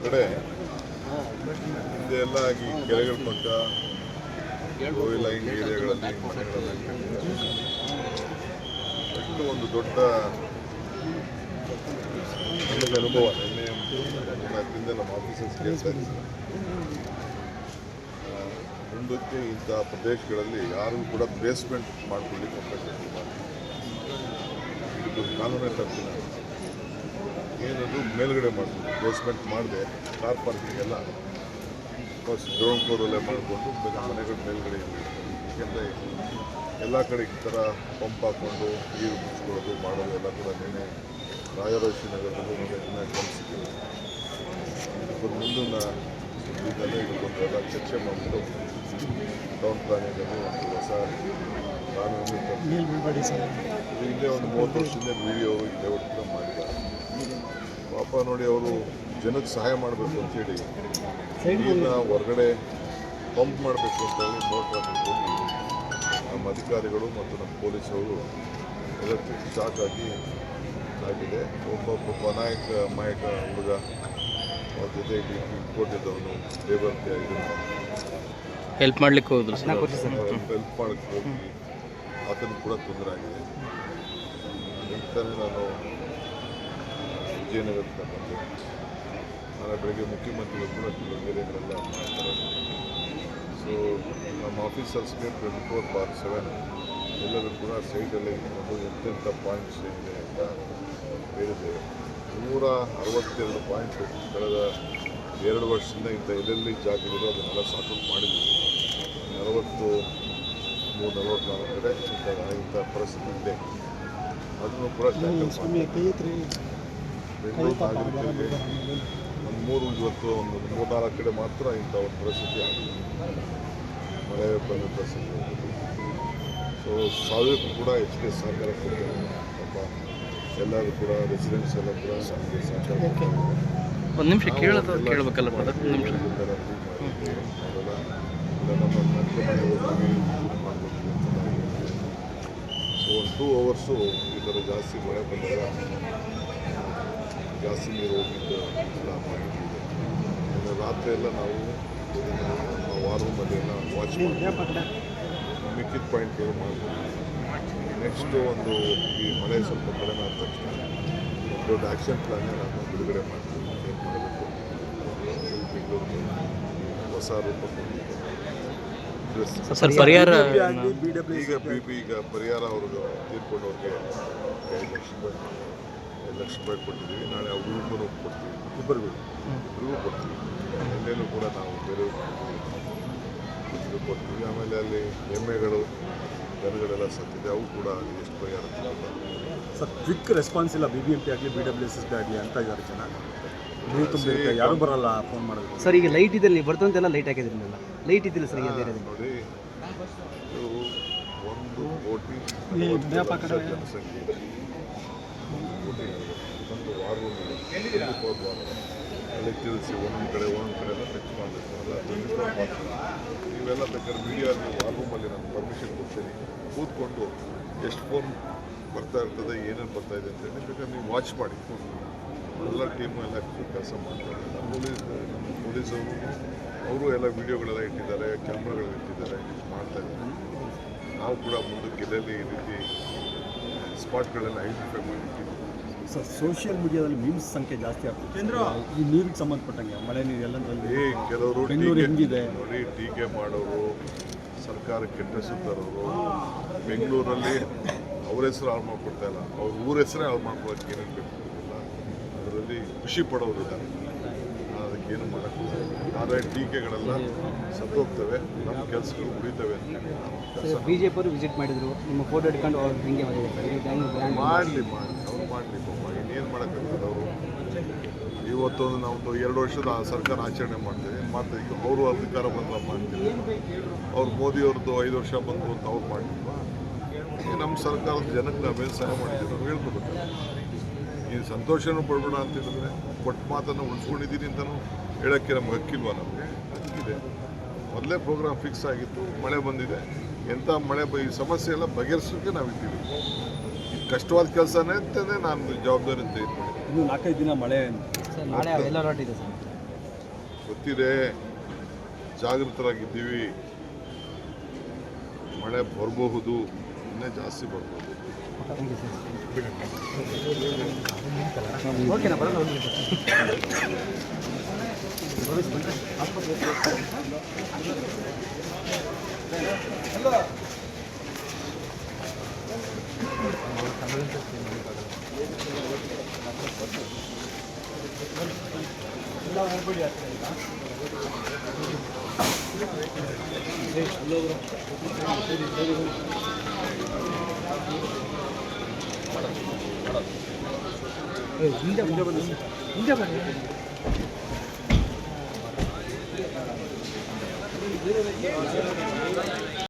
ಕಡೆ ಹಿಂದೆ ಎಲ್ಲ ಆಗಿ ಕೆರೆಗಳ ಪಕ್ಕ ಇಲ್ಲ ಹಿಂಗೆ ಏರಿಯಾಗಳಲ್ಲಿ ಮನೆಗಳಲ್ಲಿ ಒಂದು ದೊಡ್ಡ ನನಗೆ ಅನುಭವ. ನಿನ್ನೆ ಅದರಿಂದ ನಮ್ಮ ಆಫೀಸರ್ಸ್ ಕೇಳ್ತಾ ಇದ್ದೀನಿ, ಮುಂದಕ್ಕೆ ಇಂಥ ಪ್ರದೇಶಗಳಲ್ಲಿ ಯಾರೂ ಕೂಡ ಬೇಸ್ಮೆಂಟ್ ಮಾಡ್ಕೊಳ್ಳಿಕ್ಕೆ ಅವಕಾಶ ಇಲ್ಲ. ಇದಕ್ಕೆ ಕಾನೂನೇ ತಪ್ಪಿಲ್ಲ. ಏನದು ಮೇಲ್ಗಡೆ ಮಾಡ್ಬೋದು, ಬೇಸ್ಮೆಂಟ್ ಮಾಡದೆ ಕಾರ್ ಪಾರ್ಕಿಂಗ್ ಎಲ್ಲ ಫಸ್ಟ್ ಗ್ರೌಂಡ್ ಫ್ಲೋರಲ್ಲೇ ಮಾಡಿಕೊಂಡು ಮನೆಗಳ ಮೇಲ್ಗಡೆ ಏಕೆಂದರೆ ಎಲ್ಲ ಕಡೆ ಈ ಥರ ಪಂಪ್ ಹಾಕ್ಕೊಂಡು ನೀರು ಮುಚ್ಕೊಳ್ಳೋದು ಮಾಡೋದು ಎಲ್ಲ ಕೂಡ ನಿನ್ನೆ ರಾಜರಾಜೇಶ್ವರಿ ನಗರದಲ್ಲಿ ಗಮನಿಸಿದ್ದೀವಿ. ಇದಕ್ಕೊಂದು ಮುಂದಿನ ಇದನ್ನೆಲ್ಲ ಇದಕ್ಕೊಂದೆಲ್ಲ ಚರ್ಚೆ ಮಾಡಿಬಿಟ್ಟು ಟೌನ್ ಪ್ಲಾನಿಂಗಲ್ಲಿ ಒಂದು ಹೊಸ ಕಾನೂನು ಹಿಂದೆ ಒಂದು 30 ವರ್ಷದಿಂದ ವಿಡಿಯೋ ಇಲ್ಲೇ ಒಟ್ಟು ಮಾಡಿದ್ದಾರೆ. ಪಾಪ ನೋಡಿ, ಅವರು ಜನಕ್ಕೆ ಸಹಾಯ ಮಾಡಬೇಕು ಅಂತೇಳಿ ನೀರನ್ನ ಹೊರಗಡೆ ಪಂಪ್ ಮಾಡಬೇಕು ಅಂತೇಳಿ ಮೋಟ್ರ್ ಹೋಗಿ ನಮ್ಮ ಅಧಿಕಾರಿಗಳು ಮತ್ತು ನಮ್ಮ ಪೊಲೀಸವರು ಎಲೆಕ್ಟ್ರಿಕ್ ಶಾಕ್ ಆಗಿದೆ. ಒಬ್ಬ ಅಮಾಯಕ ಹುಡುಗ ಅವ್ರ ಜೊತೆ ಇಟ್ಕೊಂಡಿದ್ದವನು ಲೇಬರ್ ಹೆಲ್ಪ್ ಮಾಡ್ಲಿಕ್ಕೆ ಹೋದ್ರು, ಹೆಲ್ಪ್ ಮಾಡಕ್ಕೆ ಹೋಗಿ ಆತನಿಗೆ ಕೂಡ ತೊಂದರೆ ಆಗಿದೆ. ಅಂತಾನೆ ನಾನು ವಿಜಯನಗರದಿಂದ ಬಂದೆ. ನಾಳೆ ಬೆಳಗ್ಗೆ ಮುಖ್ಯಮಂತ್ರಿಗಳು ಕೂಡ ಕೆಲವು ಏರಿಯಾಗಳೆಲ್ಲ ಮಾಡ್ತಾರೆ. ಸೊ ನಮ್ಮ ಆಫೀಸರ್ಸ್ಗೆ 24/7 ಎಲ್ಲರೂ ಕೂಡ ಸೈಟಲ್ಲೇ ಇಟ್ಕೊಂಡು ಎಂತೆಂಥ ಪಾಯಿಂಟ್ಸ್ ಏನಿದೆ ಅಂತ ಹೇಳಿದೆ. 162 ಪಾಯಿಂಟು ಕಳೆದ 2 ವರ್ಷದಿಂದ ಇಂಥ ಎಲ್ಲೆಲ್ಲಿ ಜಾಗಗಳಿರೋ ಅದನ್ನೆಲ್ಲ ಸಾಕೌಟ್ ಮಾಡಿದ್ದೀವಿ. 43-44 ಕಡೆ ಇಂಥ ಪರಿಸ್ಥಿತಿ ಇದೆ. ಅದನ್ನು ಕೂಡ ಬೆಂಗಳೂರು ನಾಗರಿಕರಿಗೆ ಇವತ್ತು ಒಂದು 3-4 ಕಡೆ ಮಾತ್ರ ಇಂಥ ಒಂದು ಪರಿಸ್ಥಿತಿ ಆಗಿದೆ, ಮಳೆ ಬಂದ ಪರಿಸ್ಥಿತಿ. ಸೊ ಸಾವಿರಕ್ಕೂ ಕೂಡ ಹೆಚ್ಚಿಗೆ ಸಹಕಾರ ಕೊಡ್ತಾರೆ. ಪಾಪ ಎಲ್ಲರೂ ಕೂಡ ರೆಸಿಡೆನ್ಸ್ ಎಲ್ಲ ಕೂಡ ಸಹಕಾರ ಒಂದು ನಿಮಿಷ ಕೇಳಬೇಕಲ್ಲ ಅವರೆಲ್ಲ ನಮ್ಮ ಮಾಡಬೇಕು. ಸೊ ಒಂದು 2 hours ಈ ಥರ ಜಾಸ್ತಿ ಮಳೆ ಬಂದಾಗ ಜಾಸ್ತಿ ನೀರು ಹೋಗಿದ್ದು ಎಲ್ಲ ಮಾಹಿತಿ ಇದೆ. ರಾತ್ರಿ ಎಲ್ಲ ನಾವು ವಾರ್ ರೂಮಲ್ಲಿ ಎಲ್ಲ ವಾಚ್ ಮಾಡಿ ಮಿಕ್ಕಿದ ಪಾಯಿಂಟ್ಗಳು ಮಾಡ್ಬೋದು. ನೆಕ್ಸ್ಟು ಒಂದು ಈ ಮಳೆ ಸ್ವಲ್ಪ ಕಡಿಮೆ ಆದ ತಕ್ಷಣ ದೊಡ್ಡ ಆ್ಯಕ್ಷನ್ ಪ್ಲಾನ್ನ ನಾನು ಬಿಡುಗಡೆ ಮಾಡ್ತೀನಿ. ಏನು ಮಾಡಬೇಕು, ಬೆಂಗಳೂರಿಗೆ ಹೊಸ ರೂಪ ಪರಿಹಾರ. ಈಗ ಪರಿಹಾರ ಅವ್ರಿಗೆ ತೀರ್ಕೊಂಡವ್ರಿಗೆ 5 ಲಕ್ಷ ರೂಪಾಯಿ ಕೊಟ್ಟಿದ್ದೀವಿ. ನಾಳೆ ಅವ್ರಿಗೂ ಕೊಡ್ತೀವಿ, ಇಬ್ಬರಿಗೂ ಕೊಡ್ತೀವಿ. ಎಲ್ಲೆಲ್ಲೂ ಕೂಡ ನಾವು ಬೇರೆ ಕೊಡ್ತೀವಿ. ಆಮೇಲೆ ಅಲ್ಲಿ ಎಮ್ಮೆಗಳು ದನಗಳೆಲ್ಲ ಸತ್ತಿದೆ, ಅವು ಕೂಡ ಎಷ್ಟು ಪರಿಹಾರ ಸರ್. ಕ್ವಿಕ್ ರೆಸ್ಪಾನ್ಸ್ ಇಲ್ಲ BBMP ಆಗಲಿ BWSS ಆಗಲಿ ಅಂತ ಇದ್ದಾರೆ ಜನ. ನೀವು ತುಂಬ ಯಾರು ಬರಲ್ಲ ಫೋನ್ ಮಾಡೋದು ಸರ್. ಈಗ ಲೈಟ್ ಇದ್ದಲ್ಲಿ ಬರ್ತಂತೆಲ್ಲ ಲೈಟ್ ಹಾಕಿದ್ರಲ್ಲ, ಲೈಟ್ ಇದ್ದಿಲ್ಲ ಸರ್. ನೋಡಿ, 1 ಕೋಟಿ ಜನಸಂಖ್ಯೆ, 1 ಕೋಟಿ ಒಂದು ವಾರ್ ರೂಮ್ ಇದೆ. ಅಲ್ಲಿ ತಿಳಿಸಿ ಒಂದೊಂದು ಕಡೆ ಎಲ್ಲ ಟಚ್ ಮಾಡಬೇಕು. ನೀವೆಲ್ಲ ಬೇಕಾದ್ರೆ ಮೀಡಿಯಾ ವಾರ್ ರೂಮಲ್ಲಿ ನಾನು ಪರ್ಮಿಷನ್ ಕೊಡ್ತೀನಿ. ಕೂತ್ಕೊಂಡು ಎಷ್ಟು ಫೋನ್ ಬರ್ತಾ ಇರ್ತದೆ, ಏನೇನು ಬರ್ತಾ ಇದೆ ಅಂತೇಳಿ ಬೇಕಾದ್ರೆ ನೀವು ವಾಚ್ ಮಾಡಿ. ಎಲ್ಲ ಟೀಮು ಎಲ್ಲ ಕೆಲಸ ಮಾಡ್ತಾರೆ. ನಮ್ಮ ಪೊಲೀಸವರು ಅವರು ಎಲ್ಲ ವೀಡಿಯೋಗಳೆಲ್ಲ ಇಟ್ಟಿದ್ದಾರೆ, ಕ್ಯಾಮ್ರಾಗಳು ಇಟ್ಟಿದ್ದಾರೆ, ಮಾಡ್ತಾಯಿದ್ದಾರೆ. ನಾವು ಕೂಡ ಮುಂದಕ್ಕೆ ಎಲ್ಲೆಲ್ಲಿ ಈ ರೀತಿ ಸ್ಪಾಟ್ಗಳೆಲ್ಲ ಐಡೆಂಟಿಫೈ ಮಾಡಿರ್ತೀವಿ. ಸರ್, ಸೋಷಿಯಲ್ ಮೀಡಿಯಾದಲ್ಲಿ ಮೀಮ್ಸ್ ಸಂಖ್ಯೆ ಜಾಸ್ತಿ ಆಗ್ತದೆ ಈ ನೀರಿಗೆ ಸಂಬಂಧಪಟ್ಟಂಗೆ. ಮಳೆ ನೀರು ಎಲ್ಲದರಲ್ಲಿ ಕೆಲವರು ಬೆಂಗಳೂರು ಹೆಂಗಿದೆ ನೋಡಿ, ಟೀಕೆ ಮಾಡೋರು, ಸರ್ಕಾರ ಕೆಟ್ಟ ಹೆಸರು ತರೋರು, ಬೆಂಗಳೂರಲ್ಲಿ ಅವ್ರ ಹೆಸರು ಹಾಳು ಮಾಡ್ಕೊಡ್ತಾ ಇಲ್ಲ, ಅವ್ರ ಊರ ಹೆಸರೇ ಹಾಳು ಮಾಡ್ಕೊಳ್ಳೋಕ್ಕೆ ಏನೇನು ಬೇಕು ಅದರಲ್ಲಿ ಖುಷಿ ಪಡೋರು ಇದ್ದಾರೆ. ಅದಕ್ಕೇನು ಮಾಡೋಕ್ಕಿಲ್ಲ. ಆದರೆ ಟೀಕೆಗಳೆಲ್ಲ ಸತ್ತೋಗ್ತವೆ, ನಮ್ಮ ಕೆಲಸಗಳು ಉಳಿತವೆ ಅಂತ BJP ಅವರು ವಿಸಿಟ್ ಮಾಡಿದ್ರು, ನಿಮ್ಮ ಫೋಟೋ ಇಟ್ಕೊಂಡು ಅವ್ರು ಹೆಂಗೆ ಮಾಡಲಿ ಅವ್ರು ಮಾಡಲಿ. ಪಾಪ ಇನ್ನೇನು ಮಾಡೋಕ್ಕಾಗ್ತದೆ. ಅವರು ಇವತ್ತೊಂದು ನಾವು 2 ವರ್ಷದ ಸರ್ಕಾರ ಆಚರಣೆ ಮಾಡ್ತೇವೆ. ಈಗ ಅವರು ಅಧಿಕಾರ ಬಂದ ಮಾಡ್ತೀವಿ. ಅವ್ರು ಮೋದಿಯವ್ರದ್ದು 5 ವರ್ಷ ಬಂತು ಅಂತ ಅವ್ರು ಮಾಡಿಲ್ವಾ? ನಮ್ಮ ಸರ್ಕಾರದ ಜನಕ್ಕೆ ನಾವೇನು ಸಹಾಯ ಮಾಡ್ತೀವಿ ನಾವು ಹೇಳ್ಕೊಬೇಕು. ಈ ಸಂತೋಷನೂ ಪಡ್ಬೇಡ ಅಂತ ಹೇಳಿದ್ರೆ ಕೊಟ್ಟ ಮಾತನ್ನು ಉಳಿಸ್ಕೊಂಡಿದ್ದೀನಿ ಅಂತಲೂ ಹೇಳೋಕ್ಕೆ ನಮ್ಗೆ ಹಕ್ಕಿಲ್ವಾ? ನಮಗೆ ಹಕ್ಕಿದೆ. ಮೊದಲೇ ಪ್ರೋಗ್ರಾಮ್ ಫಿಕ್ಸ್ ಆಗಿತ್ತು, ಮಳೆ ಬಂದಿದೆ. ಎಂಥ ಮಳೆ ಈ ಸಮಸ್ಯೆ ಎಲ್ಲ ಬಗೆಹರಿಸೋಕ್ಕೆ ನಾವಿದ್ದೀವಿ. ಕಷ್ಟವಾದ ಕೆಲಸನೇ ಅಂತಲೇ ನಾನು ಜವಾಬ್ದಾರಿ ಅಂತ ಇದ್ದೀನಿ. ಇನ್ನು 4-5 ದಿನ ಮಳೆ ಗೊತ್ತಿದೆ, ಜಾಗೃತರಾಗಿದ್ದೀವಿ. ಮಳೆ ಬರಬಹುದು, ಇನ್ನೇ ಜಾಸ್ತಿ ಬರ್ಬೋದು. ಓಕೆನಾ ಬರೋದು ಹಿಂದೆ ಬನ್ನಿ ಹಿಂದೆ ಬನ್ನಿ